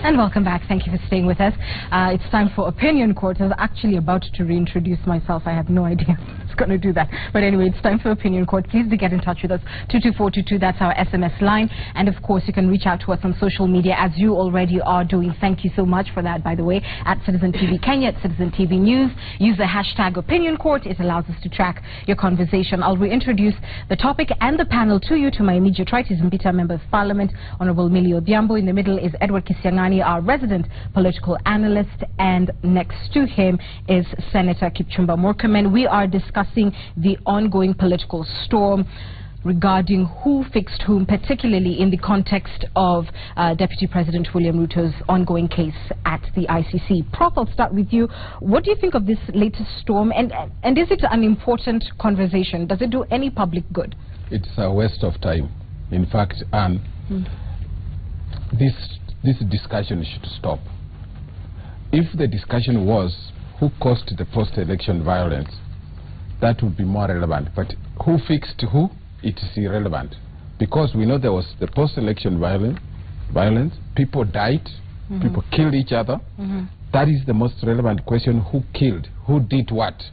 And welcome back. Thank you for staying with us. It's time for Opinion Court. I was actually about to reintroduce myself. I have no idea it's going to do that. But anyway, it's time for Opinion Court. Please do get in touch with us. 22422, that's our SMS line. And of course, you can reach out to us on social media as you already are doing. Thank you so much for that, by the way. At Citizen TV Kenya, at Citizen TV News. Use the hashtag Opinion Court. It allows us to track your conversation. I'll reintroduce the topic and the panel to you. To my immediate right is Mbita Member of Parliament, Honorable Millie Odhiambo. In the middle is Edward Kisiang'ani, our resident political analyst, and next to him is Senator Kipchumba Murkomen. We are discussing the ongoing political storm regarding who fixed whom, particularly in the context of Deputy President William Ruto's ongoing case at the ICC. Prof, I'll start with you. What do you think of this latest storm, and is it an important conversation? Does it do any public good? It's a waste of time. In fact, this discussion should stop. If the discussion was who caused the post-election violence, that would be more relevant. But who fixed who, it is irrelevant. Because we know there was the post-election violence, people died, people killed each other. That is the most relevant question: who killed, who did what,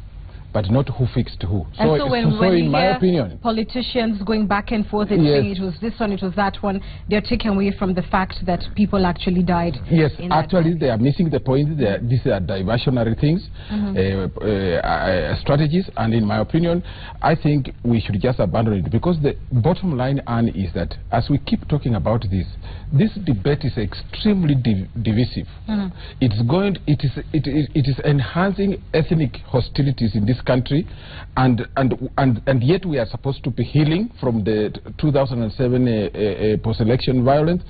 but not who fixed who. And so when in my opinion, politicians going back and forth and saying it was this one, it was that one, they're taken away from the fact that people actually died. Yes, actually they are missing the point. These are diversionary things, strategies, and in my opinion, I think we should just abandon it, because the bottom line, Anne, is that as we keep talking about this debate is extremely divisive. It is enhancing ethnic hostilities in this country, and yet we are supposed to be healing from the 2007 post-election violence.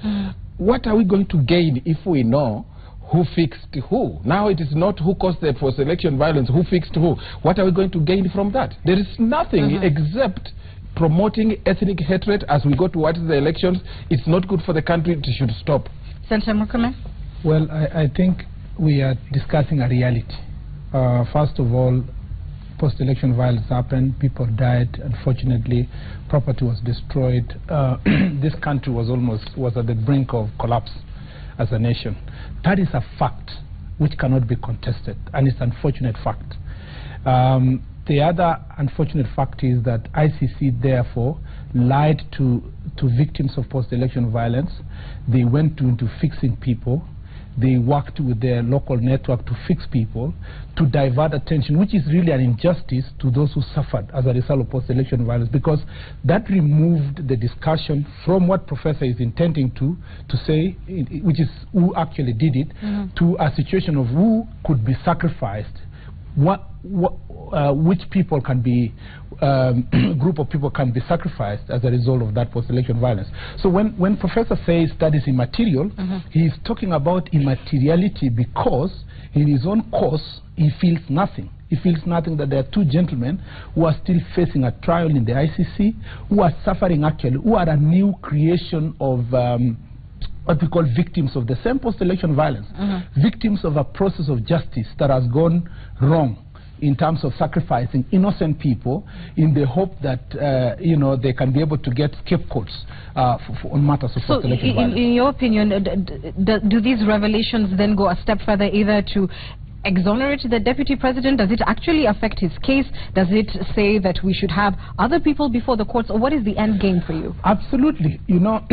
What are we going to gain if we know who fixed who? Now it is not who caused the post-election violence, who fixed who. What are we going to gain from that? There is nothing except promoting ethnic hatred as we go towards the elections. It's not good for the country. It should stop. Senator Murkomen? Well, I think we are discussing a reality. First of all, post-election violence happened, people died, unfortunately, property was destroyed. This country was at the brink of collapse as a nation. That is a fact which cannot be contested, and it's an unfortunate fact. The other unfortunate fact is that ICC therefore lied to victims of post-election violence. They went into fixing people. They worked with their local network to fix people, to divert attention, which is really an injustice to those who suffered as a result of post-election violence, because that removed the discussion from what Professor is intending to say, which is who actually did it, to a situation of who could be sacrificed, which people can be, group of people can be sacrificed as a result of that post-election violence. So when Professor says that is immaterial, he is talking about immateriality because in his own course he feels nothing. He feels nothing that there are two gentlemen who are still facing a trial in the ICC, who are suffering actually, who are a new creation of what we call victims of the same post-election violence, victims of a process of justice that has gone wrong in terms of sacrificing innocent people in the hope that they can be able to get scapegoats on matters of post-election violence. In your opinion, do these revelations then go a step further, either to exonerate the deputy president? Does it actually affect his case? Does it say that we should have other people before the courts, or what is the end game for you? Absolutely. You know,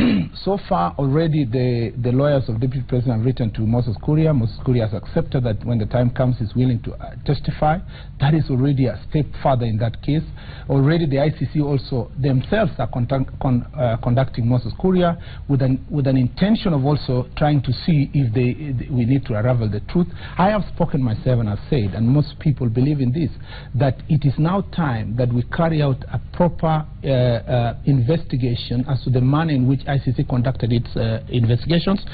so far already the lawyers of deputy president have written to Moses Kuria. Moses Kuria has accepted that when the time comes he's willing to testify. That is already a step further in that case. Already the ICC also themselves are conducting Moses Kuria with an intention of also trying to see if we need to unravel the truth. I have spoken myself and have said, and most people believe in this, that it is now time that we carry out a proper investigation as to the manner in which ICC conducted its investigations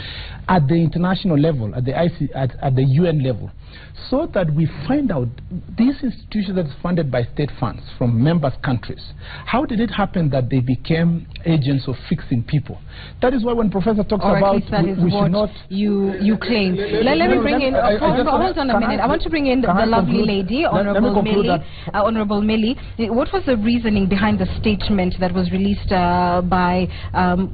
at the international level, at the UN level, so that we find out this institution that is funded by state funds from members countries, how did it happen that they became agents of fixing people? That is why when Professor talks about we should not... you claim. Let me bring in... Hold on a minute. I want to bring in the lovely lady, Honorable Millie. Honorable Millie, what was the reasoning behind the statement that was released by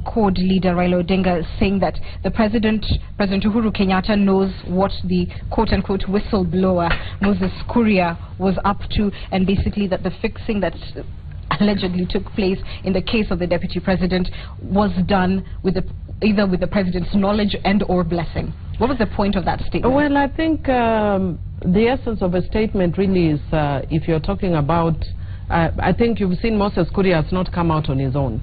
CORD leader Raila Odinga, saying that the President Uhuru Kenyatta, knows what the quote-unquote whistleblower Moses Kuria was up to, and basically that the fixing that allegedly took place in the case of the Deputy President was done with either with the President's knowledge and or blessing? What was the point of that statement? Well, I think the essence of a statement really is, if you're talking about, I think you've seen Moses Kuria has not come out on his own.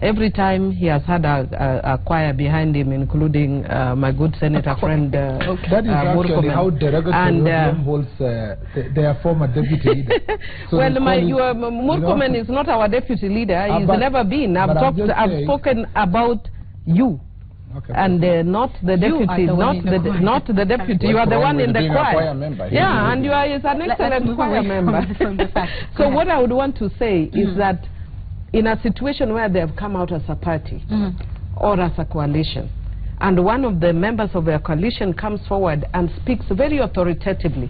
Every time he has had a choir behind him, including my good senator friend that is actually how derogatory holds their former deputy leader. So well, Murkomen is not our deputy leader. He's never been. I've spoken about you. Okay. And not the deputy, not the deputy. You are the one in the choir. Yeah, and you are an excellent choir member. So what I would want to say is that in a situation where they have come out as a party or as a coalition, and one of the members of their coalition comes forward and speaks very authoritatively,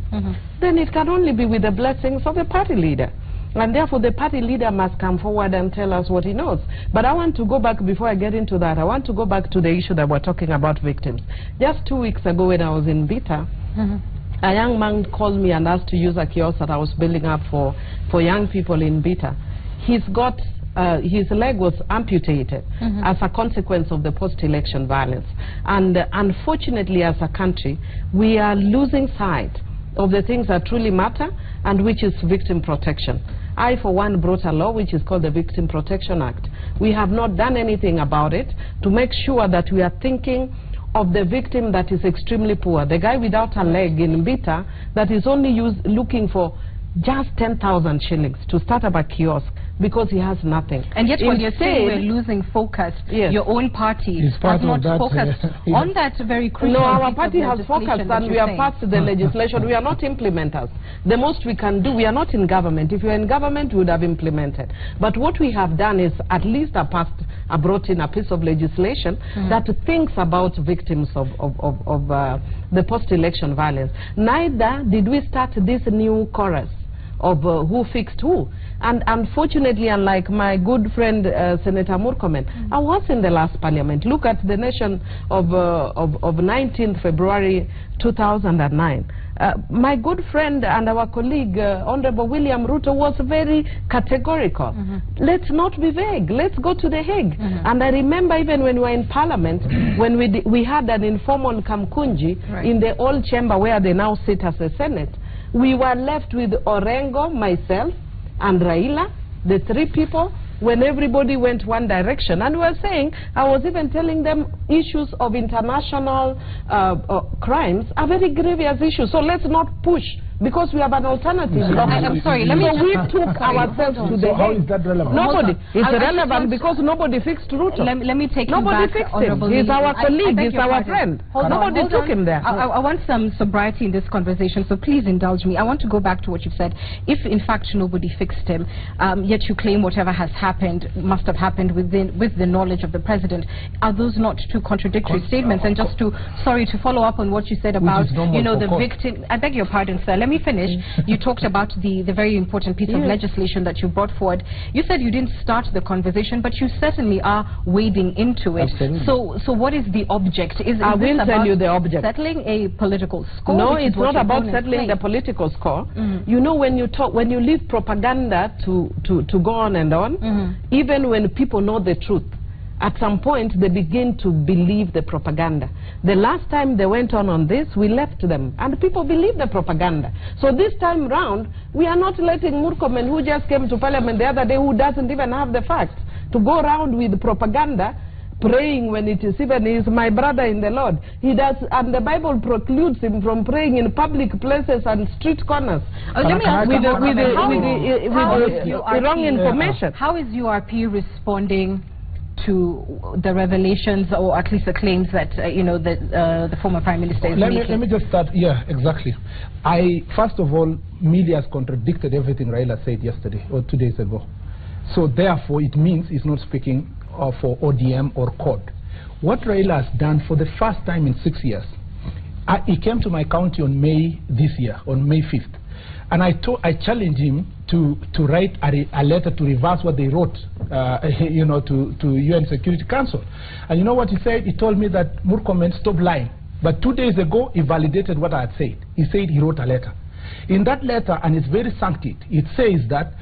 then it can only be with the blessings of the party leader. And therefore, the party leader must come forward and tell us what he knows. But I want to go back, before I get into that, I want to go back to the issue that we're talking about victims. Just 2 weeks ago when I was in Bita, a young man called me and asked to use a kiosk that I was building up for young people in Bita. His leg was amputated as a consequence of the post-election violence. And unfortunately, as a country, we are losing sight of the things that truly matter, and which is victim protection. I, for one, brought a law which is called the Victim Protection Act. We have not done anything about it to make sure that we are thinking of the victim that is extremely poor, the guy without a leg in Bita that is only looking for just 10,000 shillings to start up a kiosk because he has nothing. And yet when you're saying we're losing focus, your own party has not focused on that very critical. No, our party has focused, and we have passed the legislation. We are not implementers. The most we can do, we are not in government. If we are in government, we would have implemented. But what we have done is at least brought in a piece of legislation that thinks about victims of the post-election violence. Neither did we start this new chorus of who fixed who. And unfortunately, unlike my good friend Senator Murkomen, I was in the last parliament. Look at the nation of 19th February 2009. My good friend and our colleague, Honorable William Ruto, was very categorical. Let's not be vague. Let's go to The Hague. And I remember even when we were in Parliament, when we had an informal Kamkunji in the old chamber where they now sit as a Senate, we were left with Orengo, myself, and Raila, the three people, when everybody went one direction. And we were saying, I was even telling them issues of international crimes are very grievous issues. So let's not push, because we have an alternative. I'm sorry, let me we took ourselves to the how is that relevant? Nobody. It's relevant because nobody fixed Ruto. Let me take nobody you back, fixed him. He's our colleague, he's our friend. Nobody took him there. I want some sobriety in this conversation, so please indulge me. I want to go back to what you've said. If in fact nobody fixed him, yet you claim whatever has happened must have happened with the knowledge of the President, are those not two contradictory statements? And just to follow up on what you said about, the victim. I beg your pardon, sir. Let me finish. You talked about the very important piece of legislation that you brought forward. You said you didn't start the conversation, but you certainly are wading into it. Absolutely. So what is the object? I will tell you the object. Settling a political score? No, it's not about settling the political score. You know, when you leave propaganda to go on and on, even when people know the truth, at some point they begin to believe the propaganda. The last time they went on this, we left them, and people believe the propaganda. So this time round, we are not letting Murkomen, who just came to Parliament the other day, who doesn't even have the facts, to go around with propaganda, praying when it is even, he is my brother in the Lord. He does, and the Bible precludes him from praying in public places and street corners let me ask with the wrong information. How is URP responding to the revelations, or at least the claims that the former Prime Minister is making? Let me just start. Yeah, exactly. First of all, media has contradicted everything Raila said yesterday or 2 days ago. So therefore, it means he's not speaking for ODM or CORD. What Raila has done for the first time in 6 years He came to my county on May this year, on May 5th. And I challenged him to write a letter to reverse what they wrote, you know, to UN Security Council. And you know what he said? He told me that Murkomen stopped lying. But 2 days ago, he validated what I had said. He said he wrote a letter. In that letter, and it's very succinct, it says that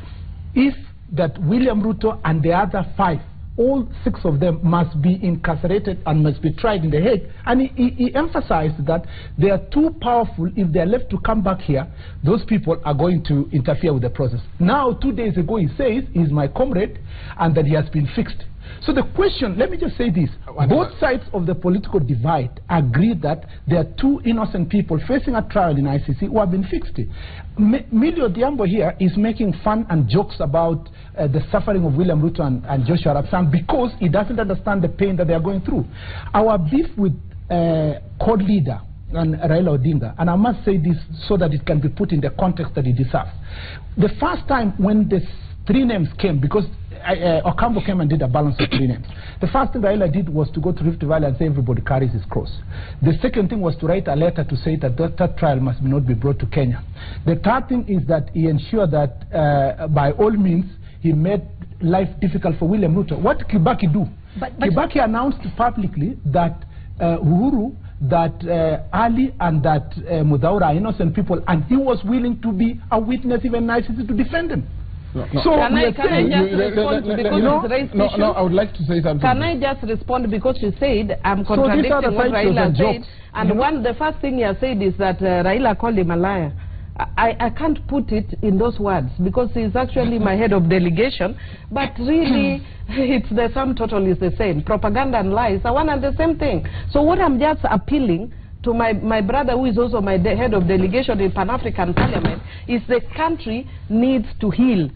William Ruto and the other 5, all 6 of them must be incarcerated and must be tried in The Hague. And he emphasized that they are too powerful. If they are left to come back here, those people are going to interfere with the process. Now, 2 days ago, he says he's my comrade and that he has been fixed. So the question, let me just say this, both sides of the political divide agree that there are 2 innocent people facing a trial in ICC who have been fixed. Millie Odhiambo here is making fun and jokes about the suffering of William Ruto and Joshua Arap Sang because he doesn't understand the pain that they are going through. Our beef with CORD leader and Raila Odinga, and I must say this so that it can be put in the context that it deserves. The first time when the 3 names came, because Okambo came and did a balance of 3 names. The first thing Raila did was to go to Rift Valley and say everybody carries his cross. The second thing was to write a letter to say that that trial must not be brought to Kenya. The third thing is that he ensured that by all means he made life difficult for William Ruto. What did Kibaki do? Kibaki announced publicly that Uhuru, that Ali and that Mudaura are innocent people, and he was willing to be a witness even ICC to defend them. No. So can I just respond because it's raised issue? No, I would like to say something. Can I just respond because you said I'm contradicting what Raila said, and the first thing you said is that Raila called him a liar. I can't put it in those words because he's actually my head of delegation, but really it's the sum total is the same. Propaganda and lies are one and the same thing. So what I'm just appealing to my brother, who is also my head of delegation in Pan-African Parliament, is the country needs to heal.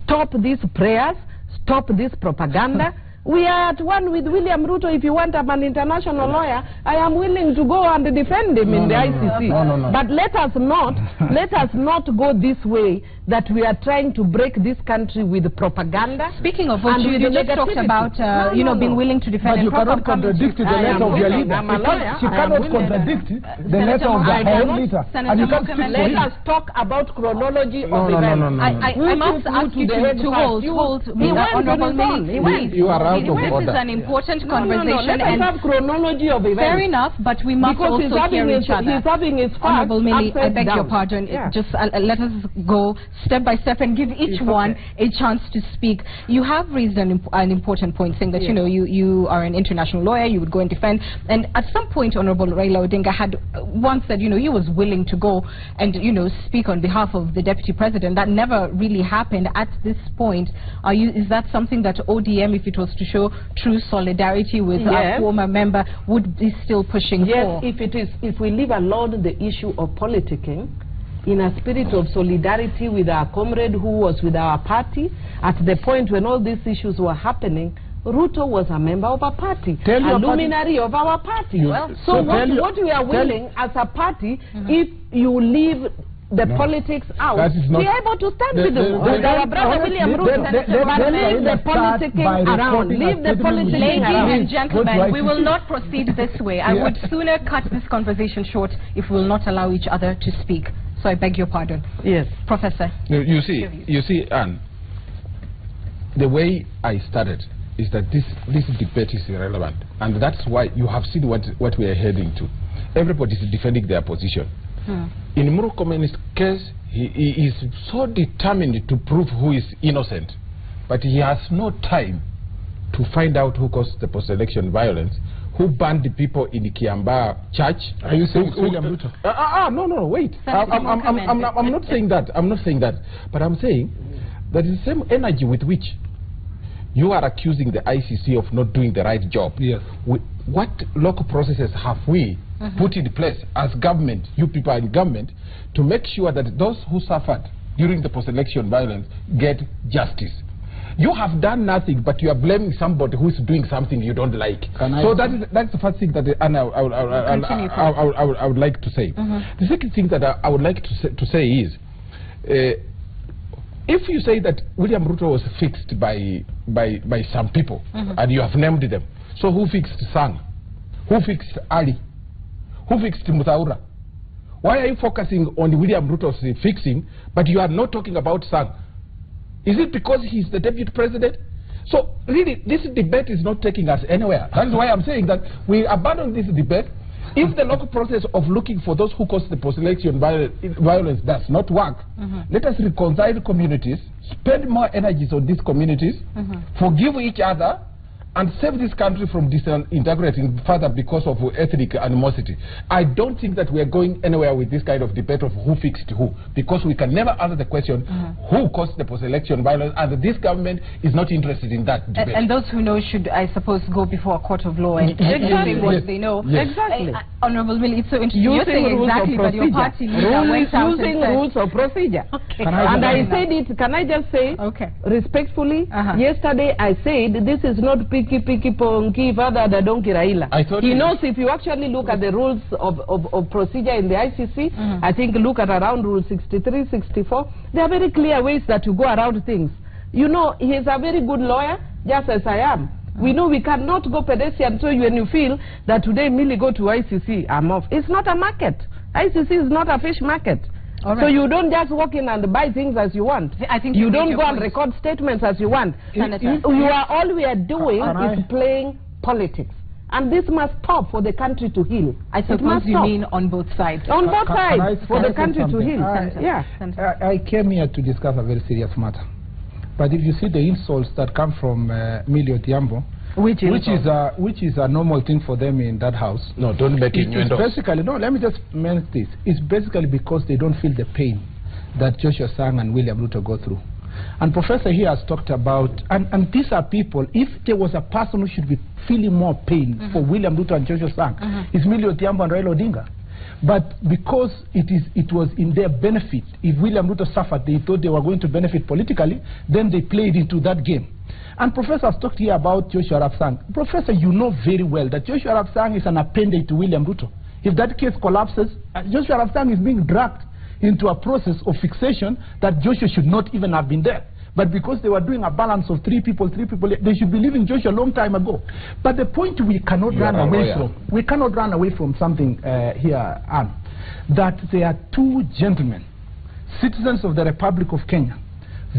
Stop these prayers, stop this propaganda. We are at one with William Ruto. If you want, I'm an international lawyer. I am willing to go and defend him in the ICC. No. But let us not go this way, that we are trying to break this country with propaganda. Speaking of which, you just talked about, being willing to defend. But you cannot contradict the letter of your leader. She cannot contradict the letter of the whole leader. And you can't let us talk about chronology of events. I must ask you to hold. You are this is an important conversation. Let us have chronology of events. Fair enough, but we must also hear each other. He's having his Honorable Millie, I beg your pardon. Just let us go step by step and give each one a chance to speak. You have raised an important point, saying that you are an international lawyer, you would go and defend. And at some point, Honorable Raila Odinga had once said, he was willing to go and speak on behalf of the Deputy President. That never really happened. At this point, is that something that ODM, if it was to show true solidarity with our former member, would be still pushing for? Yes, if we leave alone the issue of politicking, in a spirit of solidarity with our comrade who was with our party, at the point when all these issues were happening, Ruto was a member of a party, a luminary of our party. So what we are willing as a party, if you leave the politics out, be able to stand with our brother William Ruto, but leave the politicking around. Leave the politicking around. Ladies and gentlemen, we will not proceed this way. I would sooner cut this conversation short if we will not allow each other to speak. So I beg your pardon. Yes. Professor. You see, Anne, the way I started is that this debate is irrelevant. And that's why you have seen what we are heading to. Everybody is defending their position. In Murkomen's case, he is so determined to prove who is innocent, but he has no time to find out who caused the post-election violence, who banned the people in the Kiambaa church. Are you saying William Ruto? No, wait. I'm not saying that. I'm not saying that. But I'm saying that is the same energy with which you are accusing the ICC of not doing the right job. Yes. What local processes have we put in place as government, you people in government, to make sure that those who suffered during the post-election violence get justice? You have done nothing, but you are blaming somebody who is doing something you don't like. So that's the first thing that I would like to say. The second thing that I would like to say is, if you say that William Ruto was fixed by some people, and you have named them, so who fixed Sang? Who fixed Ali? who fixed Muthaura? Why are you focusing on William Ruto's fixing, but you are not talking about Sang? Is it because he's the deputy president? So really, this debate is not taking us anywhere. That's why I'm saying that we abandon this debate. If the local process of looking for those who caused the post-election violence does not work, let us reconcile communities, spend more energies on these communities, forgive each other, and save this country from disintegrating further because of ethnic animosity. I don't think that we are going anywhere with this kind of debate of who fixed who, because we can never answer the question who caused the post-election violence, and this government is not interested in that debate. And those who know should, I suppose, go before a court of law and say what they know. Yes. Exactly. Honorable Millie, it's so interesting. You're saying exactly, but your party leader went out and said... Using rules of procedure. Okay. And I said it, can I just say, respectfully, yesterday I said this is not picky ponki father the donkey Raila. He knows if you actually look at the rules of procedure in the ICC, I think look at around rule 63, 64, there are very clear ways that you go around things. You know, he is a very good lawyer, just as I am. We know we cannot go pedestrian, so when you feel that today Millie go to ICC, I'm off. It's not a market. ICC is not a fish market. So you don't just walk in and buy things as you want. I think you don't go and record statements as you want. All we are doing is playing politics. And this must stop for the country to heal. I suppose you mean on both sides. On both sides, for the country to heal. I came here to discuss a very serious matter. But if you see the insults that come from Millie Odhiambo, which is a normal thing for them in that house. No, don't make innuendos. Basically, no, let me just mention this. It's basically because they don't feel the pain that Joshua Sang and William Ruto go through. And Professor here has talked about, and these are people, if there was a person who should be feeling more pain for William Ruto and Joshua Sang, it's Millie Odhiambo and Raila Odinga. But because it was in their benefit, if William Ruto suffered, they thought they were going to benefit politically, then they played into that game. And Professor has talked here about Joshua Arap Sang. Professor, you know very well that Joshua Arap Sang is an appendage to William Ruto. If that case collapses, Joshua Arap Sang is being dragged into a process of fixation that Joshua should not even have been there. But because they were doing a balance of three people, they should be leaving Joshua a long time ago. But the point we cannot run away from something here, Anne, that there are two gentlemen, citizens of the Republic of Kenya,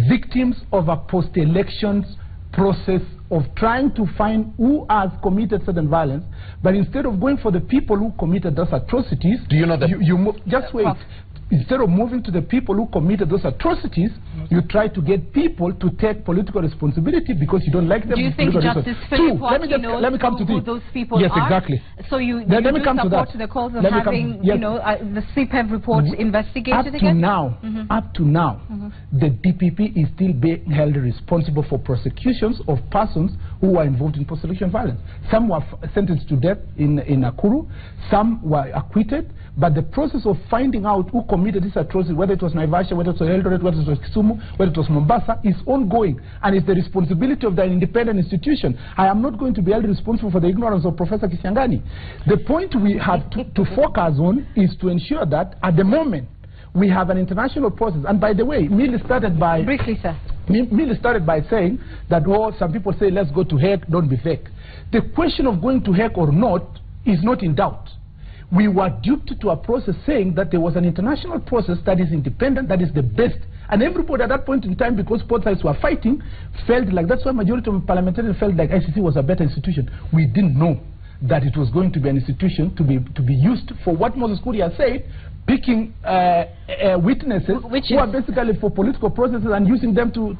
victims of a post-elections process of trying to find who has committed certain violence, but instead of going for the people who committed those atrocities, do you know that just wait. Instead of moving to the people who committed those atrocities, you try to get people to take political responsibility because you don't like them. Do you think Justice Philip Watki knows who those people are? Yes, exactly. So you do support the calls of having, the CPEV report investigated again? Up to now, the DPP is still being held responsible for prosecutions of persons who were involved in post-election violence. Some were sentenced to death in Nakuru, some were acquitted, but the process of finding out who committed this atrocity, whether it was Naivasha, whether it was Eldoret, whether it was Kisumu, whether it was Mombasa, is ongoing, and it's the responsibility of the independent institution. I am not going to be held responsible for the ignorance of Professor Kisiangani. The point we have to focus on is to ensure that at the moment we have an international process. And by the way, Millie started by... Briefly, sir. Millie started by saying that, oh, some people say let's go to Hague, don't be fake. The question of going to Hague or not is not in doubt. We were duped to a process saying that there was an international process that is independent, that is the best. And everybody at that point in time, because both sides were fighting, felt like, that's why majority of parliamentarians felt like ICC was a better institution. We didn't know that it was going to be an institution to be used for what Moses Kuria said, picking witnesses who are basically for political processes and using them to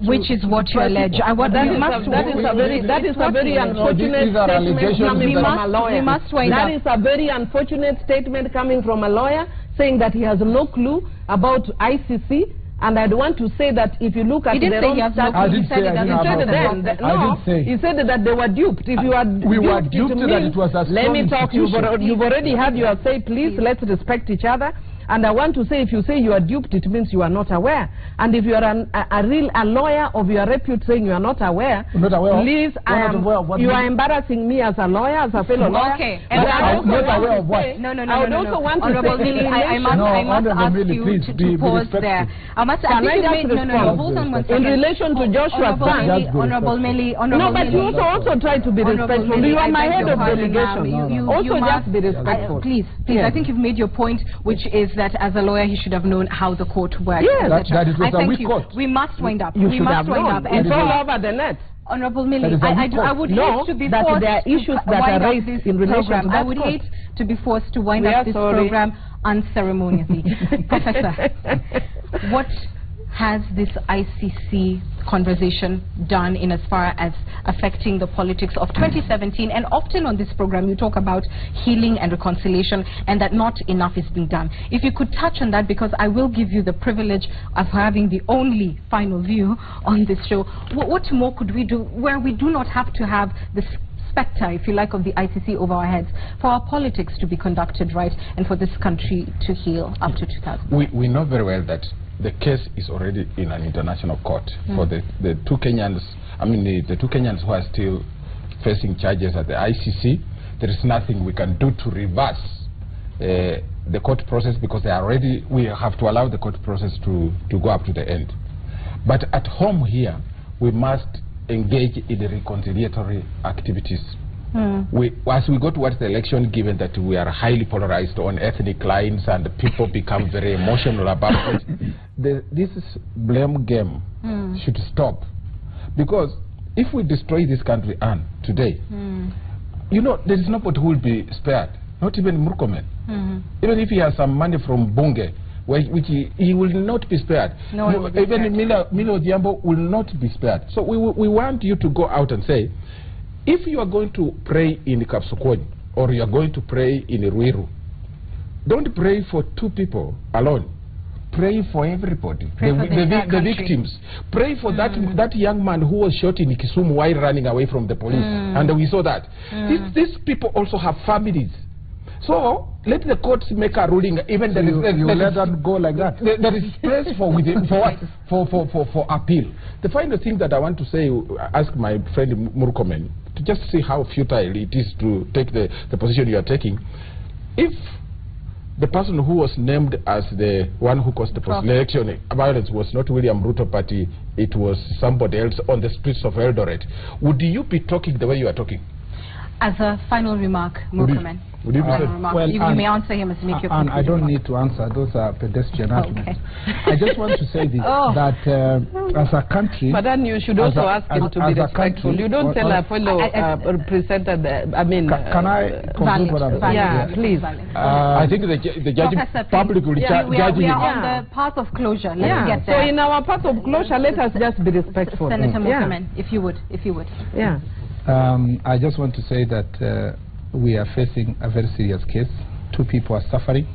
which is what you allege. That is a very unfortunate statement coming from a lawyer. That is a very unfortunate statement coming from a lawyer saying that he has no clue about ICC. And I'd want to say that if you look at their own statute, he said that they were duped. If you are duped, that it was a let me talk. You've already had your say. Please, let's respect each other. And I want to say, if you say you are duped, it means you are not aware. And if you are a lawyer of your repute saying you are not aware, please, you are embarrassing me as a lawyer, as a fellow lawyer. Okay. I'm not aware of what? No. I would also want to say, I must ask you to pause there. Hold on one second. In relation to Joshua Sang, Honorable Millie. No, but you also try to be respectful. You are my head of delegation. Also just be respectful. Please, I think you've made your point, which is that as a lawyer he should have known how the court works. Yes, that is a weak court. We must wind up. We must wind up. It's all over the net. Honorable Millie, I would hate to be forced there are issues that are raised in relation to that. I would hate to be forced to wind up this program unceremoniously. Professor, what has this ICC conversation done in as far as affecting the politics of 2017? And often on this program you talk about healing and reconciliation and that not enough is being done. If you could touch on that, because I will give you the privilege of having the only final view on this show. What more could we do where we do not have to have this spectre, if you like, of the ICC over our heads, for our politics to be conducted right and for this country to heal up to 2000? We know very well that the case is already in an international court for the two Kenyans. I mean, the two Kenyans who are still facing charges at the ICC. There is nothing we can do to reverse the court process, because they are already. We have to allow the court process to go up to the end. But at home here, we must engage in the reconciliatory activities. As we go towards the election, given that we are highly polarized on ethnic lines and people become very emotional about it, this blame game should stop. Because if we destroy this country, today, you know, there is nobody who will be spared, not even Murkomen. Even if he has some money from Bunge, which he will not be spared. Even Milo Diambo will not be spared. So we want you to go out and say, if you are going to pray in Kapsukoni or you are going to pray in Ruiru, don't pray for two people alone. Pray for everybody, the victims. Pray for that young man who was shot in Kisumu while running away from the police, and we saw that. These people also have families. So let the courts make a ruling. Even you let them go like that. There is space for appeal. The final thing that I want to say, ask my friend Murkomen, to just see how futile it is to take the position you are taking. If the person who was named as the one who caused the post-election violence was not William Ruto Party, it was somebody else on the streets of Eldoret, would you be talking the way you are talking? As a final remark, Murkomen. Would you well, you may answer him as make your I don't need to answer. Those are pedestrian arguments. I just want to say this, that as a country... But then you should also ask him to be respectful. You don't tell a fellow represented, I mean... Can I conclude what I'm saying? Yeah, please. I think the judging public will judge him. We are on the path of closure. Let's get there. So in our path of closure, let us just be respectful. Senator Murkomen, if you would. Yeah. I just want to say that we are facing a very serious case. Two people are suffering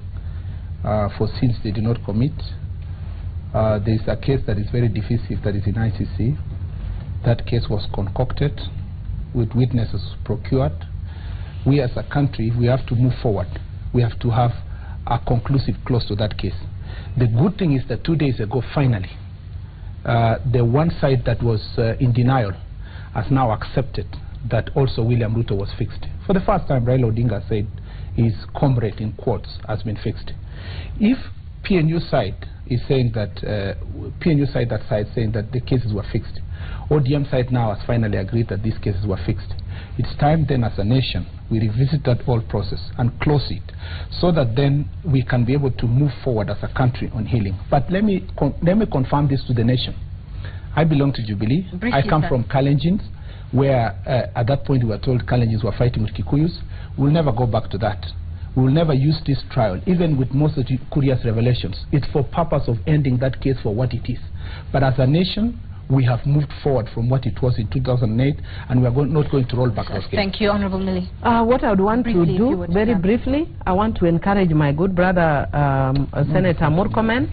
for sins they did not commit. There is a case that is very divisive that is in ICC. That case was concocted with witnesses procured. We as a country, we have to move forward. We have to have a conclusive close to that case. The good thing is that 2 days ago, finally, the one side that was in denial has now accepted that also William Ruto was fixed. For the first time, Raila Odinga said his comrade, in quotes, has been fixed. If PNU side is saying that, saying that the cases were fixed, ODM side now has finally agreed that these cases were fixed. It's time then as a nation we revisit that whole process and close it, so that then we can be able to move forward as a country on healing. But let me confirm this to the nation. I belong to Jubilee. I come from Kalenjins, where at that point we were told Kalenjins were fighting with Kikuyus. We'll never go back to that. We will never use this trial, even with most of the Kuria's revelations. It's for purpose of ending that case for what it is. But as a nation, we have moved forward from what it was in 2008, and we are not going to roll back those cases. Thank you, Honorable Millie. What I would want to do, very briefly, I want to encourage my good brother, Senator Murkomen.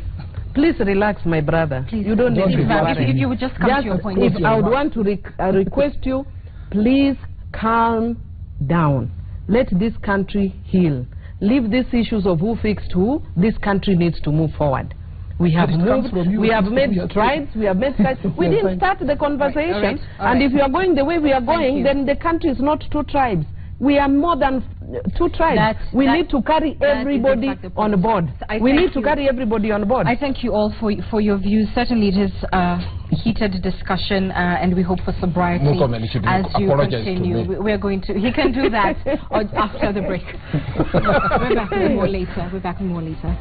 Please relax, my brother. Please, you don't need to worry. If you would just come to your point. If I would want to request you, please calm down. Let this country heal. leave these issues of who fixed who. This country needs to move forward. We have moved, we have made strides, we have made strides. We didn't start the conversation. All right. And if you are going the way we are going, then the country is not 2 tribes. We are more than 2 tribes. We need to carry everybody on board. We need to carry everybody on board. I thank you all for your views. Certainly it is a heated discussion, and we hope for sobriety as you continue. We're going to, he can do that after the break. We're back with more later.